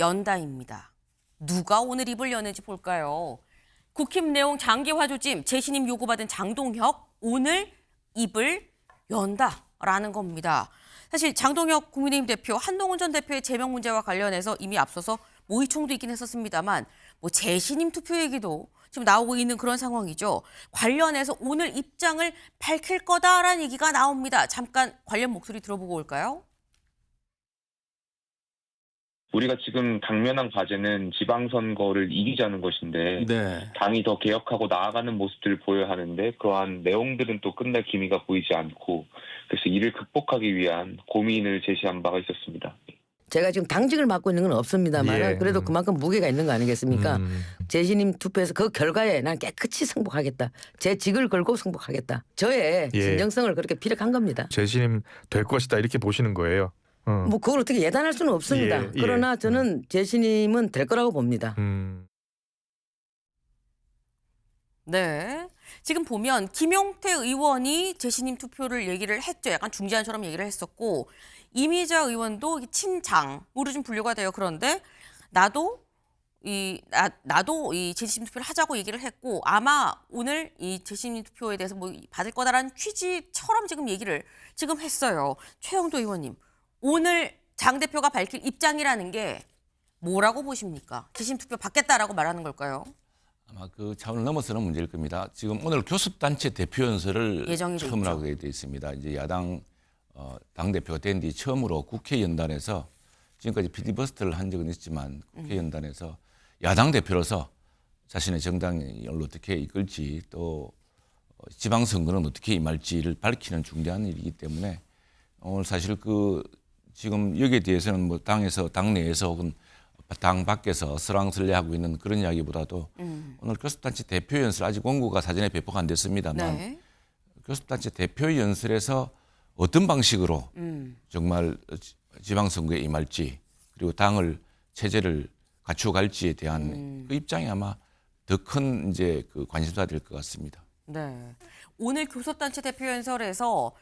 연다입니다. 누가 오늘 입을 여는지 볼까요? 국힘 내용 장기화 조짐 재신임 요구받은 장동혁 오늘 입을 연다라는 겁니다. 사실 장동혁 국민의힘 대표, 한동훈 전 대표의 제명 문제와 관련해서 이미 앞서서 모의총도 있긴 했었습니다만 재신임 투표 얘기도 지금 나오고 있는 그런 상황이죠. 관련해서 오늘 입장을 밝힐 거다라는 얘기가 나옵니다. 잠깐 관련 목소리 들어보고 올까요? 우리가 지금 당면한 과제는 지방선거를 이기자는 것인데 네. 당이 더 개혁하고 나아가는 모습들을 보여야 하는데 그러한 내용들은 또 끝날 기미가 보이지 않고 그래서 이를 극복하기 위한 고민을 제시한 바가 있었습니다. 제가 지금 당직을 맡고 있는 건 없습니다만 예. 그래도 그만큼 무게가 있는 거 아니겠습니까? 재신임 투표에서 그 결과에 난 깨끗이 승복하겠다. 제 직을 걸고 승복하겠다. 저의 예. 진정성을 그렇게 피력한 겁니다. 재신임 될 것이다 이렇게 보시는 거예요. 뭐 그걸 어떻게 예단할 수는 없습니다. 예. 그러나 저는 재신임은 될 거라고 봅니다. 네. 지금 보면 김용태 의원이 재신임 투표를 얘기를 했죠. 약간 중재안처럼 얘기를 했었고 이미자 의원도 친장으로 좀 분류가 돼요. 그런데 나도 이 재신임 투표를 하자고 얘기를 했고 아마 오늘 이 재신임 투표에 대해서 받을 거다라는 취지처럼 지금 얘기를 지금 했어요. 최영도 의원님, 오늘 장 대표가 밝힐 입장이라는 게 뭐라고 보십니까? 재신임 투표 받겠다라고 말하는 걸까요? 아마 그 차원을 넘어서는 문제일 겁니다. 지금 오늘 교섭단체 대표 연설을 처음으로 하게 돼 있습니다. 이제 야당 당 대표가 된 뒤 처음으로 국회 연단에서 지금까지 필리버스터를 한 적은 있지만 국회 연단에서 야당 대표로서 자신의 정당을 어떻게 이끌지 또 지방선거는 어떻게 임할지를 밝히는 중대한 일이기 때문에 오늘 사실 그 지금 여기에 대해서는 뭐 당 내에서 혹은 당 밖에서 설왕설래하고 있는 그런 이야기보다도 오늘 교섭단체 대표 연설 아직 원고가 사전에 배포가 안 됐습니다만 네. 교섭단체 대표 연설에서 어떤 방식으로 정말 지방선거에 임할지 그리고 당을 체제를 갖춰갈지에 대한 그 입장이 아마 더 큰 이제 그 관심사가 될 것 같습니다. 네. 오늘 교섭단체 대표 연설에서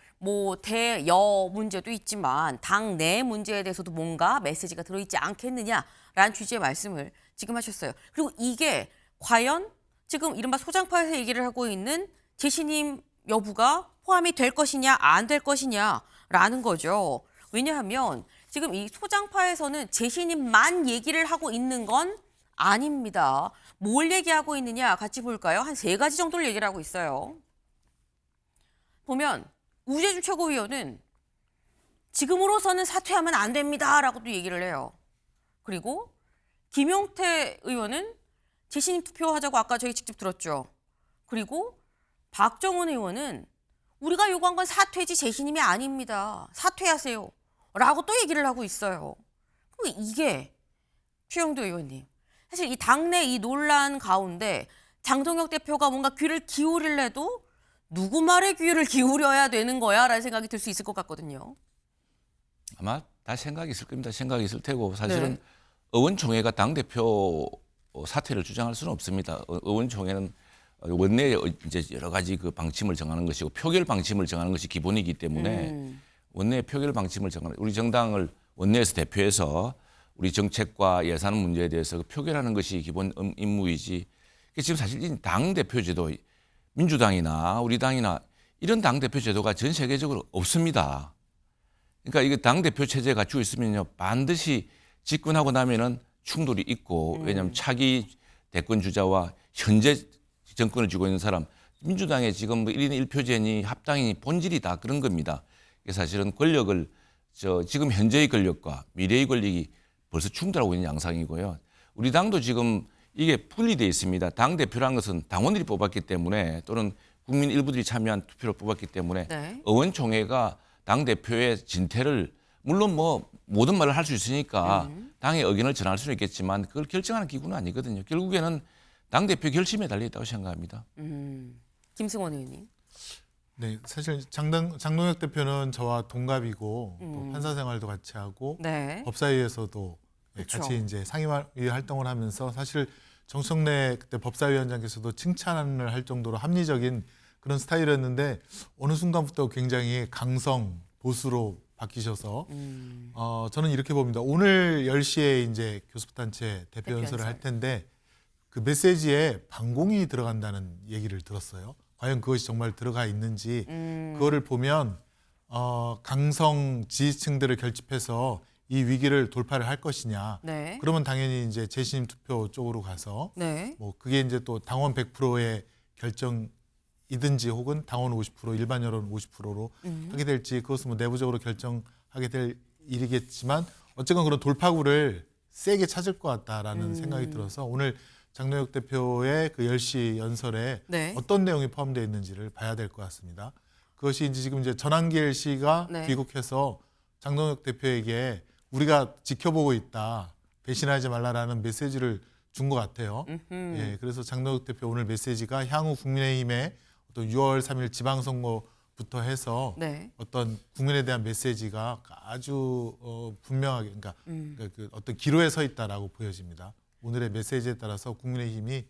대여 문제도 있지만 당 내 문제에 대해서도 뭔가 메시지가 들어있지 않겠느냐라는 취지의 말씀을 지금 하셨어요. 그리고 이게 과연 지금 이른바 소장파에서 얘기를 하고 있는 재신임 여부가 포함이 될 것이냐 안 될 것이냐라는 거죠. 왜냐하면 지금 이 소장파에서는 재신임만 얘기를 하고 있는 건 아닙니다. 뭘 얘기하고 있느냐 같이 볼까요? 한 3가지 정도를 얘기를 하고 있어요. 보면 우재준 최고위원은 지금으로서는 사퇴하면 안 됩니다라고도 얘기를 해요. 그리고 김용태 의원은 재신임 투표하자고 아까 저희 직접 들었죠. 그리고 박정훈 의원은 우리가 요구한 건 사퇴지 재신임이 아닙니다. 사퇴하세요. 라고 또 얘기를 하고 있어요. 그럼 이게 최영도 의원님, 사실 이 당내 이 논란 가운데 장동혁 대표가 뭔가 귀를 기울일래도 누구 말에 귀를 기울여야 되는 거야? 라는 생각이 들 수 있을 것 같거든요. 아마 다 생각이 있을 겁니다. 생각이 있을 테고 사실은 네. 의원총회가 당대표 사퇴를 주장할 수는 없습니다. 의원총회는 원내에 이제 여러 가지 그 방침을 정하는 것이고 표결 방침을 정하는 것이 기본이기 때문에 원내 표결 방침을 정하는 우리 정당을 원내에서 대표해서 우리 정책과 예산 문제에 대해서 표결하는 것이 기본 임무이지. 지금 사실 당 대표 제도 민주당이나 우리 당이나 이런 당 대표 제도가 전 세계적으로 없습니다. 그러니까 이게 당 대표 체제가 갖추고 있으면요 반드시 집권하고 나면은 충돌이 있고 왜냐하면 차기 대권 주자와 현재 정권을 쥐고 있는 사람 민주당의 지금 1인 1표제니 합당이 본질이 다 그런 겁니다. 사실은 권력을 지금 현재의 권력과 미래의 권력이 벌써 충돌하고 있는 양상이고요. 우리 당도 지금 이게 분리되어 있습니다. 당 대표란 것은 당원들이 뽑았기 때문에 또는 국민 일부들이 참여한 투표로 뽑았기 때문에 네. 의원총회가 당 대표의 진퇴를 물론 뭐 모든 말을 할 수 있으니까 당의 의견을 전할 수는 있겠지만 그걸 결정하는 기구는 아니거든요. 결국에는 당 대표 결심에 달려 있다고 생각합니다. 김승원 의원님. 네, 사실 장동혁 대표는 저와 동갑이고 또 판사 생활도 같이 하고 네. 법사위에서도 그렇죠. 같이 이제 상임위 활동을 하면서 사실 정청래 그때 법사위원장께서도 칭찬을 할 정도로 합리적인 그런 스타일이었는데 어느 순간부터 굉장히 강성 보수로 바뀌셔서 저는 이렇게 봅니다. 오늘 10시에 이제 교섭단체 대표 연설을 할 텐데 그 메시지에 반공이 들어간다는 얘기를 들었어요. 과연 그것이 정말 들어가 있는지 그거를 보면 강성 지지층들을 결집해서 이 위기를 돌파를 할 것이냐. 네. 그러면 당연히 이제 재신임 투표 쪽으로 가서 네. 뭐 그게 이제 또 당원 100%의 결정이든지 혹은 당원 50% 일반 여론 50%로 하게 될지 그것은 뭐 내부적으로 결정하게 될 일이겠지만 어쨌건 그런 돌파구를 세게 찾을 것 같다라는 생각이 들어서 오늘 장동혁 대표의 그 10시 연설에 네. 어떤 내용이 포함되어 있는지를 봐야 될 것 같습니다. 그것이 이제 지금 이제 전한길 씨가 네. 귀국해서 장동혁 대표에게 우리가 지켜보고 있다, 배신하지 말라라는 메시지를 준 것 같아요. 예, 그래서 장동혁 대표 오늘 메시지가 향후 국민의힘의 어떤 6월 3일 지방선거부터 해서 네. 어떤 국민에 대한 메시지가 아주 분명하게, 그러니까 그 어떤 기로에 서 있다라고 보여집니다. 오늘의 메시지에 따라서 국민의힘이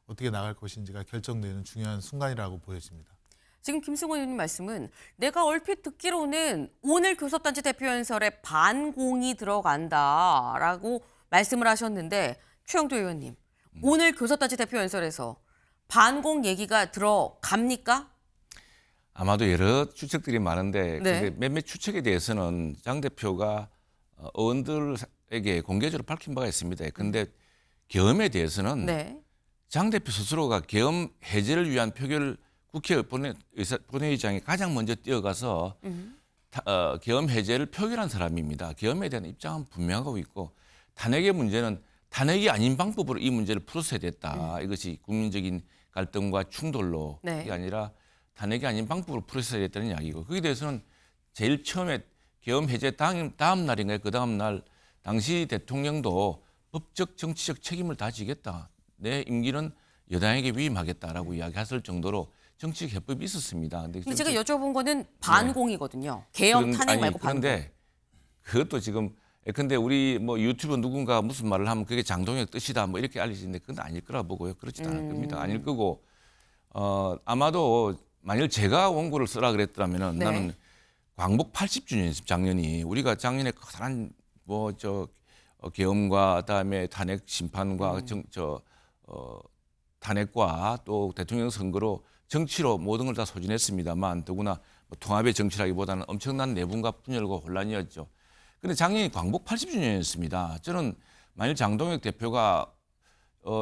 어떻게 나갈 것인지가 결정되는 중요한 순간이라고 보여집니다. 지금 김승원 의원님 말씀은 내가 얼핏 듣기로는 오늘 교섭단체 대표 연설에 반공이 들어간다라고 말씀을 하셨는데 최영도 의원님, 오늘 교섭단체 대표 연설에서 반공 얘기가 들어갑니까? 아마도 여러 추측들이 많은데 네. 근데 몇몇 추측에 대해서는 장 대표가 의원들에게 공개적으로 밝힌 바가 있습니다. 근데 계엄에 대해서는 네. 장 대표 스스로가 계엄 해제를 위한 표결을 국회 본회의장에 가장 먼저 뛰어가서 계엄 해제를 표결한 사람입니다. 계엄에 대한 입장은 분명하고 있고 탄핵의 문제는 탄핵이 아닌 방법으로 이 문제를 풀었어야 됐다. 이것이 국민적인 갈등과 충돌로 네. 그게 아니라 탄핵이 아닌 방법으로 풀었어야 됐다는 이야기고 거기에 대해서는 제일 처음에 계엄 해제 다음 날인가요? 그 다음 날 당시 대통령도 법적 정치적 책임을 다지겠다. 내 임기는 여당에게 위임하겠다라고 이야기했을 정도로 정치적 해법이 있었습니다. 근데 제가 여쭤본 거는 반공이거든요. 계엄 탄핵 말고 반공. 그런데 그것도 지금 근데 우리 뭐 유튜브 누군가 무슨 말을 하면 그게 장동혁 뜻이다 뭐 이렇게 알려지는데 그건 아닐 거라 보고요. 그렇지도 않을 겁니다. 아닐 거고 아마도 만일 제가 원고를 쓰라 그랬더라면은 네. 나는 광복 80주년 작년이 우리가 작년에 커다란 계엄과 그다음에 탄핵 심판과 탄핵과 또 대통령 선거로 정치로 모든 걸 다 소진했습니다만 더구나 뭐 통합의 정치라기보다는 엄청난 내분과 분열과 혼란이었죠. 그런데 작년이 광복 80주년이었습니다. 저는 만일 장동혁 대표가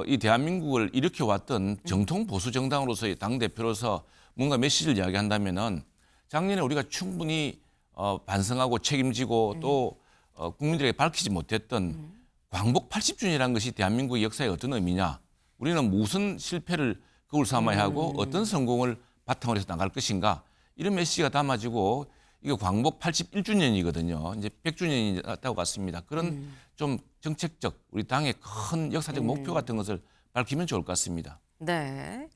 이 대한민국을 일으켜왔던 정통 보수 정당으로서의 당 대표로서 뭔가 메시지를 이야기한다면은 작년에 우리가 충분히 반성하고 책임지고 또 국민들에게 밝히지 못했던 광복 80주년이라는 것이 대한민국의 역사에 어떤 의미냐? 우리는 무슨 실패를 거울 삼아야 하고 어떤 성공을 바탕으로 해서 나갈 것인가? 이런 메시지가 담아지고 이게 광복 81주년이거든요. 이제 100주년이 났다고 같습니다. 그런 좀 정책적 우리 당의 큰 역사적 목표 같은 것을 밝히면 좋을 것 같습니다. 네.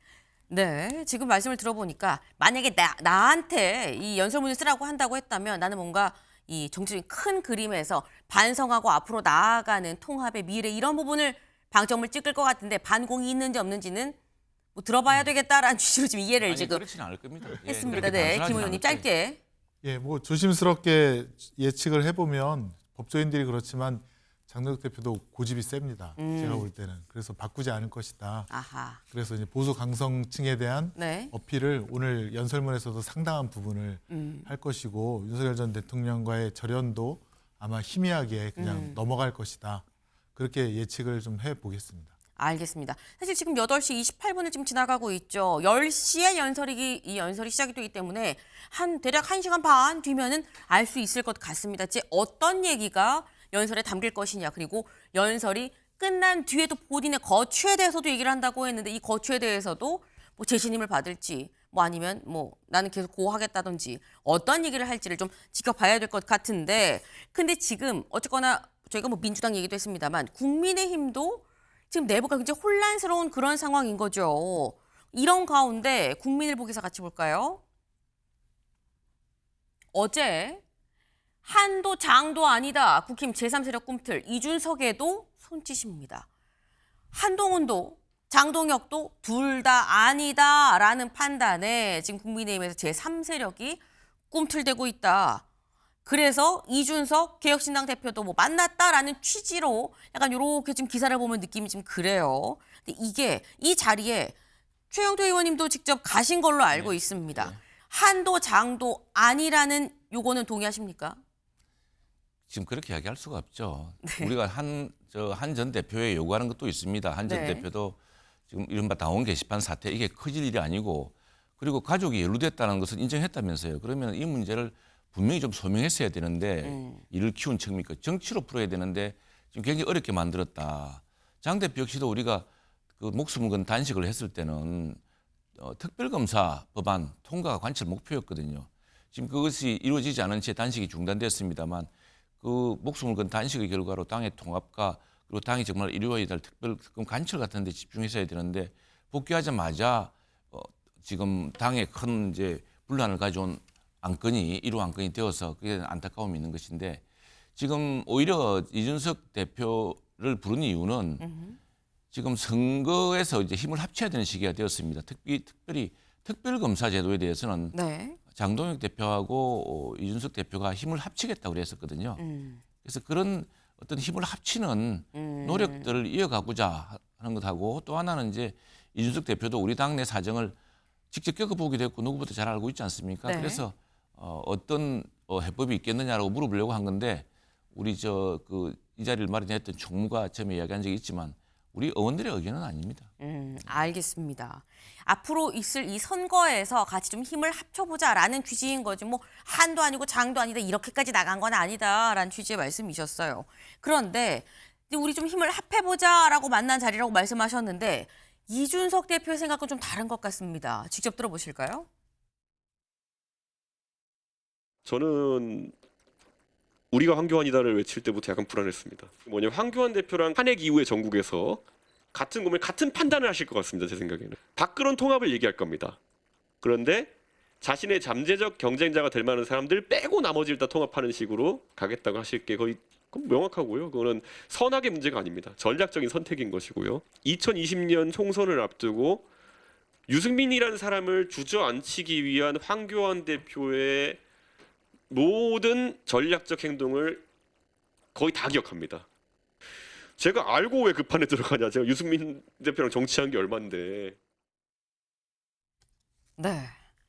네. 지금 말씀을 들어보니까 만약에 나한테 이 연설문을 쓰라고 한다고 했다면 나는 뭔가 이 정치적인 큰 그림에서 반성하고 앞으로 나아가는 통합의 미래 이런 부분을 방점을 찍을 것 같은데 반공이 있는지 없는지는 뭐 들어봐야 되겠다라는 취지로 지금 이해를 아니, 지금 그렇지는 않을 겁니다. 예, 했습니다. 그렇게 네. 단순하진 김 의원님 않을 거예요. 짧게. 예, 뭐 조심스럽게 예측을 해보면 법조인들이 그렇지만 장동혁 대표도 고집이 셉니다. 제가 볼 때는. 그래서 바꾸지 않을 것이다. 아하. 그래서 이제 보수 강성층에 대한 네. 어필을 오늘 연설문에서도 상당한 부분을 할 것이고 윤석열 전 대통령과의 절연도 아마 희미하게 그냥 넘어갈 것이다. 그렇게 예측을 좀 해보겠습니다. 알겠습니다. 사실 지금 8시 28분을 지금 지나가고 있죠. 10시에 이 연설이 시작이 되기 때문에 대략 1시간 반 뒤면은 알 수 있을 것 같습니다. 어떤 얘기가 연설에 담길 것이냐, 그리고 연설이 끝난 뒤에도 본인의 거취에 대해서도 얘기를 한다고 했는데 이 거취에 대해서도 뭐 재신임을 받을지 뭐 아니면 뭐 나는 계속 고하겠다든지 어떤 얘기를 할지를 좀 지켜봐야 될 것 같은데 근데 지금 어쨌거나 저희가 뭐 민주당 얘기도 했습니다만 국민의힘도 지금 내부가 굉장히 혼란스러운 그런 상황인 거죠. 이런 가운데 국민일보 기사 같이 볼까요? 어제 한도 장도 아니다. 국힘 제3세력 꿈틀 이준석에도 손짓입니다. 한동훈도 장동혁도 둘 다 아니다라는 판단에 지금 국민의힘에서 제3세력이 꿈틀대고 있다. 그래서 이준석 개혁신당 대표도 뭐 만났다라는 취지로 약간 요렇게 지금 기사를 보면 느낌이 좀 그래요. 근데 이게 이 자리에 최영도 의원님도 직접 가신 걸로 알고 있습니다. 한도 장도 아니라는 요거는 동의하십니까? 지금 그렇게 이야기할 수가 없죠. 우리가 한 전 대표에 요구하는 것도 있습니다. 한 전 네. 대표도 지금 이른바 당원 게시판 사태 이게 커질 일이 아니고 그리고 가족이 연루됐다는 것을 인정했다면서요. 그러면 이 문제를 분명히 좀 소명했어야 되는데 이를 키운 척입니까? 정치로 풀어야 되는데 지금 굉장히 어렵게 만들었다. 장 대표 역시도 우리가 그 목숨을 건 단식을 했을 때는 특별검사 법안 통과가 관철 목표였거든요. 지금 그것이 이루어지지 않은 채 단식이 중단됐습니다만 그 목숨을 건 단식의 결과로 당의 통합과 그리고 당이 정말 이루어야 될 특별특검 관철 같은 데 집중했어야 되는데 복귀하자마자 지금 당의 큰 이제 분란을 가져온 안건이 1호 안건이 되어서 그게 안타까움이 있는 것인데 지금 오히려 이준석 대표를 부른 이유는 지금 선거에서 이제 힘을 합쳐야 되는 시기가 되었습니다. 특별히 특별검사 제도에 대해서는 네. 장동혁 대표하고 이준석 대표가 힘을 합치겠다고 그랬었거든요. 그래서 그런 어떤 힘을 합치는 노력들을 이어가고자 하는 것하고 또 하나는 이제 이준석 대표도 우리 당내 사정을 직접 겪어보기도 했고 누구보다 잘 알고 있지 않습니까? 네. 그래서 어떤 해법이 있겠느냐라고 물어보려고 한 건데 우리 이 자리를 마련했던 총무가 처음에 이야기한 적이 있지만 우리 의원들의 의견은 아닙니다. 알겠습니다. 앞으로 있을 이 선거에서 같이 좀 힘을 합쳐보자라는 취지인 거지 뭐 한도 아니고 장도 아니다 이렇게까지 나간 건 아니다라는 취지의 말씀이셨어요. 그런데 이제 우리 좀 힘을 합해보자라고 만난 자리라고 말씀하셨는데 이준석 대표의 생각은 좀 다른 것 같습니다. 직접 들어보실까요? 저는 우리가 황교안이다를 외칠 때부터 약간 불안했습니다. 뭐냐면 황교안 대표랑 탄핵 이후에 전국에서 같은 고민, 같은 판단을 하실 것 같습니다. 제 생각에는. 밥그런 통합을 얘기할 겁니다. 그런데 자신의 잠재적 경쟁자가 될 만한 사람들 빼고 나머지를 다 통합하는 식으로 가겠다고 하실 게 거의 명확하고요. 그거는 선악의 문제가 아닙니다. 전략적인 선택인 것이고요. 2020년 총선을 앞두고 유승민이라는 사람을 주저앉히기 위한 황교안 대표의 모든 전략적 행동을 거의 다 기억합니다. 제가 알고 왜 그 판에 들어가냐. 제가 유승민 대표랑 정치한 게 얼만데. 네.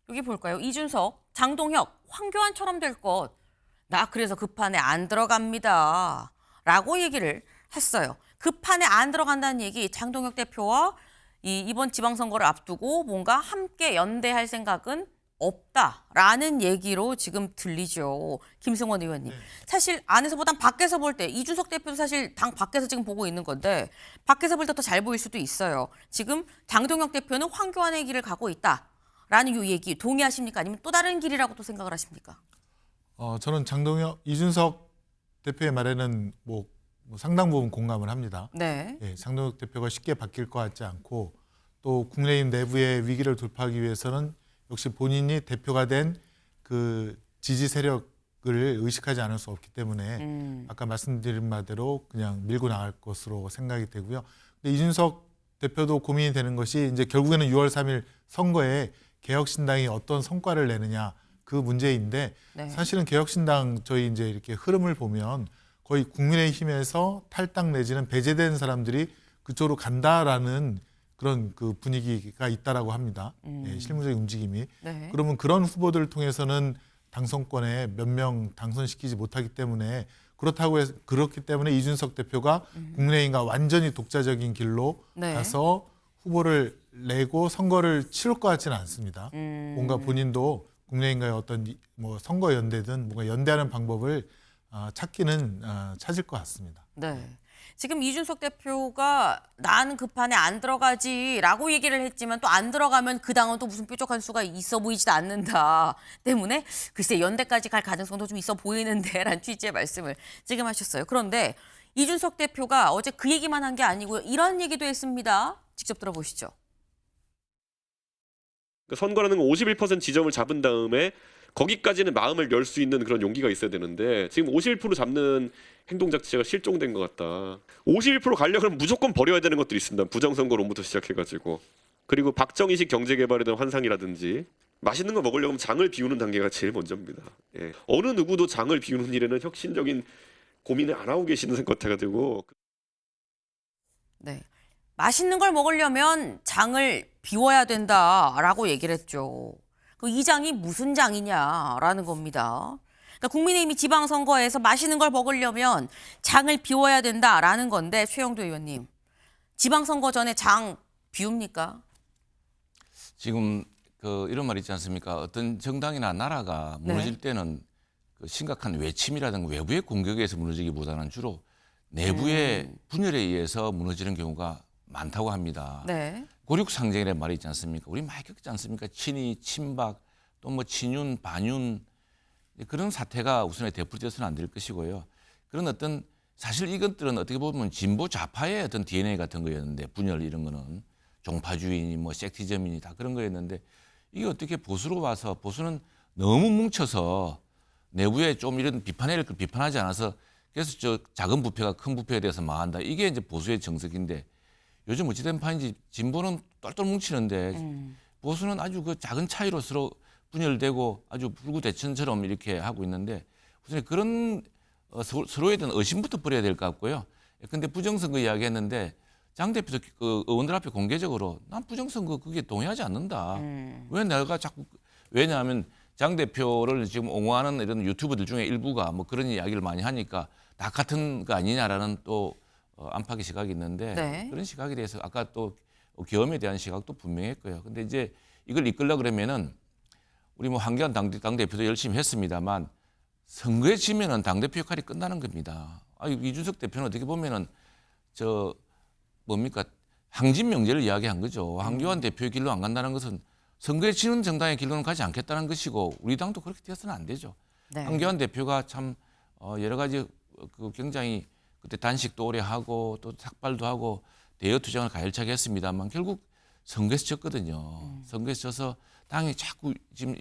여기 볼까요? 이준석, 장동혁, 황교안처럼 될 것. 나 그래서 그 판에 안 들어갑니다. 라고 얘기를 했어요. 그 판에 안 들어간다는 얘기 장동혁 대표와 이번 지방선거를 앞두고 뭔가 함께 연대할 생각은 없다라는 얘기로 지금 들리죠. 김승원 의원님. 사실 안에서보단 밖에서 볼 때 이준석 대표도 사실 당 밖에서 지금 보고 있는 건데 밖에서 볼 때 더 잘 보일 수도 있어요. 지금 장동혁 대표는 황교안의 길을 가고 있다라는 이 얘기 동의하십니까? 아니면 또 다른 길이라고 또 생각을 하십니까? 저는 이준석 대표의 말에는 뭐 상당 부분 공감을 합니다. 네. 예, 장동혁 대표가 쉽게 바뀔 것 같지 않고 또 국민의힘 내부의 위기를 돌파하기 위해서는 역시 본인이 대표가 된 그 지지 세력을 의식하지 않을 수 없기 때문에 아까 말씀드린 바대로 그냥 밀고 나갈 것으로 생각이 되고요. 근데 이준석 대표도 고민이 되는 것이 이제 결국에는 6월 3일 선거에 개혁신당이 어떤 성과를 내느냐 그 문제인데 네. 사실은 개혁신당 저희 이제 이렇게 흐름을 보면 거의 국민의힘에서 탈당 내지는 배제된 사람들이 그쪽으로 간다라는 그런 그 분위기가 있다라고 합니다. 예, 실무적인 움직임이. 네. 그러면 그런 후보들을 통해서는 당선권에 몇 명 당선시키지 못하기 때문에 그렇기 때문에 이준석 대표가 국민의힘과 완전히 독자적인 길로 네. 가서 후보를 내고 선거를 치를 것 같지는 않습니다. 뭔가 본인도 국민의힘과의 어떤 뭐 선거 연대든 뭔가 연대하는 방법을 찾기는 찾을 것 같습니다. 네. 지금 이준석 대표가 나는 그 판에 안 들어가지라고 얘기를 했지만 또 안 들어가면 그 당은 또 무슨 뾰족한 수가 있어 보이지도 않는다 때문에 글쎄 연대까지 갈 가능성도 좀 있어 보이는데라는 취지의 말씀을 지금 하셨어요. 그런데 이준석 대표가 어제 그 얘기만 한 게 아니고요. 이런 얘기도 했습니다. 직접 들어보시죠. 선거라는 건 51% 지점을 잡은 다음에 거기까지는 마음을 열 수 있는 그런 용기가 있어야 되는데 지금 51% 잡는 행동 자체가 실종된 것 같다. 51% 가려면 무조건 버려야 되는 것들이 있습니다. 부정선거론부터 시작해가지고. 그리고 박정희식 경제개발에 대한 환상이라든지 맛있는 거 먹으려면 장을 비우는 단계가 제일 먼저입니다. 예. 어느 누구도 장을 비우는 일에는 혁신적인 고민을 안 하고 계시는 것 같아가지고 네. 맛있는 걸 먹으려면 장을 비워야 된다라고 얘기를 했죠. 그 이 장이 무슨 장이냐라는 겁니다. 그러니까 국민의힘이 지방선거에서 맛있는 걸 먹으려면 장을 비워야 된다라는 건데 최영도 의원님, 지방선거 전에 장 비웁니까? 지금 그 이런 말 있지 않습니까? 어떤 정당이나 나라가 무너질 네. 때는 그 심각한 외침이라든가 외부의 공격에 의해서 무너지기보다는 주로 내부의 분열에 의해서 무너지는 경우가 많다고 합니다. 네. 고륙상쟁이라는 말이 있지 않습니까? 우리 많이 겪지 않습니까? 친이, 친박, 또 뭐 친윤, 반윤 그런 사태가 우선에 되풀이돼서는 안 될 것이고요. 그런 어떤 사실 이것들은 어떻게 보면 진보 좌파의 어떤 DNA 같은 거였는데 분열 이런 거는 종파주의니 뭐 섹티즘이니 다 그런 거였는데 이게 어떻게 보수로 와서 보수는 너무 뭉쳐서 내부에 좀 이런 비판할 걸 비판하지 않아서 그래서 저 작은 부패가 큰 부패에 대해서 망한다. 이게 이제 보수의 정석인데 요즘 어찌된 판인지 진보는 똘똘 뭉치는데 보수는 아주 그 작은 차이로 서로 분열되고 아주 불구대천처럼 이렇게 하고 있는데 우선 그런 서로에 대한 의심부터 버려야 될 것 같고요. 근데 부정선거 이야기했는데 장 대표도 그 의원들 앞에 공개적으로 난 부정선거 그게 동의하지 않는다. 왜 내가 자꾸 왜냐하면 장 대표를 지금 옹호하는 이런 유튜버들 중에 일부가 뭐 그런 이야기를 많이 하니까 다 같은 거 아니냐라는 또 안팎의 시각이 있는데 네. 그런 시각에 대해서 아까 또 계엄에 대한 시각도 분명했고요. 근데 이제 이걸 이끌려 그러면은 우리 뭐 황교안 당대표도 열심히 했습니다만 선거에 지면은 당대표 역할이 끝나는 겁니다. 이준석 대표는 어떻게 보면은 저 뭡니까 항진 명제를 이야기한 거죠. 황교안 대표의 길로 안 간다는 것은 선거에 지는 정당의 길로는 가지 않겠다는 것이고 우리 당도 그렇게 되어서는 안 되죠. 네. 황교안 대표가 참 여러 가지 그 굉장히 그때 단식도 오래 하고 또 삭발도 하고 대여 투쟁을 가열차게 했습니다만 결국 선거에서 졌거든요. 선거에서 져서 당이 자꾸 지금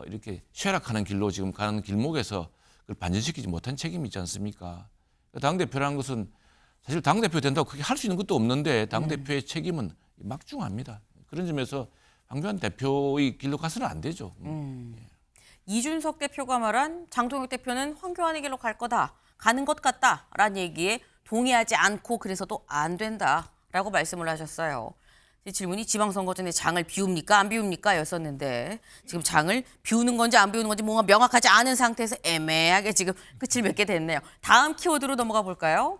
이렇게 쇠락하는 길로 지금 가는 길목에서 그걸 반전시키지 못한 책임이 있지 않습니까? 당 대표라는 것은 사실 당 대표 된다고 크게 할 수 있는 것도 없는데 당 대표의 책임은 막중합니다. 그런 점에서 황교안 대표의 길로 가서는 안 되죠. 이준석 대표가 말한 장동혁 대표는 황교안의 길로 갈 거다, 가는 것 같다라는 얘기에 동의하지 않고 그래서도 안 된다라고 말씀을 하셨어요. 질문이 지방선거 전에 장을 비웁니까 안 비웁니까 였었는데 지금 장을 비우는 건지 안 비우는 건지 뭔가 명확하지 않은 상태에서 애매하게 지금 끝을 맺게 됐네요. 다음 키워드로 넘어가 볼까요?